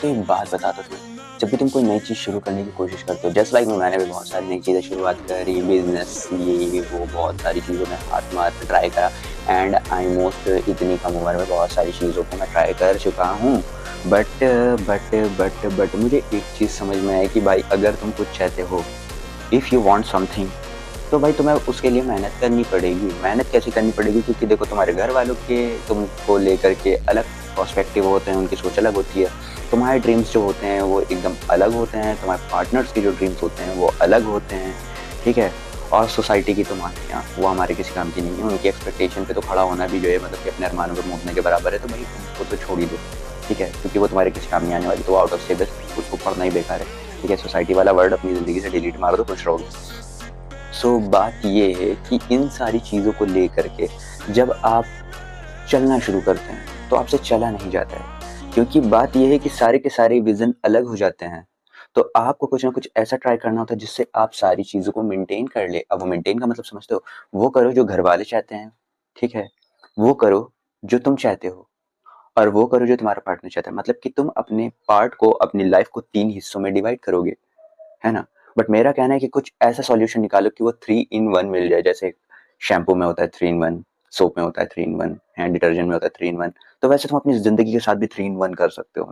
तो एक बात बता दो तुम्हें, जब भी तुम कोई नई चीज़ शुरू करने की कोशिश करते हो, जस्ट लाइक मैंने भी बहुत सारी नई चीज़ें शुरुआत करी, बिज़नेस ये वो बहुत सारी चीज़ों में हाथ मार के ट्राई करा एंड ऑलमोस्ट इतनी कम उम्र में बहुत सारी चीज़ों को मैं ट्राई कर चुका हूँ। बट बट मुझे एक चीज़ समझ में आई कि भाई अगर तुम कुछ चाहते हो, इफ़ यू वांट समथिंग, तो भाई तुम्हें उसके लिए मेहनत करनी पड़ेगी। मेहनत कैसे करनी पड़ेगी? क्योंकि देखो तुम्हारे घर वालों के तुमको लेकर के अलग पर्सपेक्टिव होते हैं, उनकी सोच अलग होती है। तुम्हारे ड्रीम्स जो होते हैं वो एकदम अलग होते हैं, तुम्हारे पार्टनर्स के जो ड्रीम्स होते हैं वो अलग होते हैं, ठीक है? और सोसाइटी की तो मानते हैं वो हमारे किसी काम की नहीं है। उनकी एक्सपेक्टेशन पे तो खड़ा होना भी जो है मतलब कि अपने अरमानों पे मुँह के बराबर है, तो भाई उसको तो छोड़ ही दो, ठीक है? क्योंकि वो तुम्हारे किसी काम नहीं आने वाली, तो आउट ऑफ सिलेबस उसको पढ़ना ही बेकार है, ठीक है? सोसाइटी वाला वर्ड अपनी ज़िंदगी से डिलीट मार दो, खुश रहोगे। सो बात ये है कि इन सारी चीज़ों को लेकर के जब आप चलना शुरू करते हैं, तो आपसे चला नहीं जाता है। क्योंकि बात ये है कि सारे के सारे विज़न अलग हो जाते हैं। तो आपको कुछ ना कुछ ऐसा ट्राई करना होता है जिससे आप सारी चीज़ों को मेंटेन कर ले। अब वो मेंटेन का मतलब समझते हो? वो करो जो घरवाले चाहते हैं, ठीक है? वो करो जो तुम चाहते हो और वो करो जो तुम्हारा पार्टनर चाहता है। मतलब कि तुम अपने पार्ट को, अपनी लाइफ़ को 3 हिस्सों में डिवाइड करोगे। है ना? बट मेरा कहना है कि कुछ ऐसा सॉल्यूशन निकालो कि वो 3 इन 1 मिल जाए। जैसे शैम्पू में होता है 3 इन 1, सोप में होता है 3 इन 1, हैंड डिटर्जेंट में होता है 3 इन 1। तो वैसे तुम अपनी ज़िंदगी के साथ भी 3 इन 1 कर सकते हो।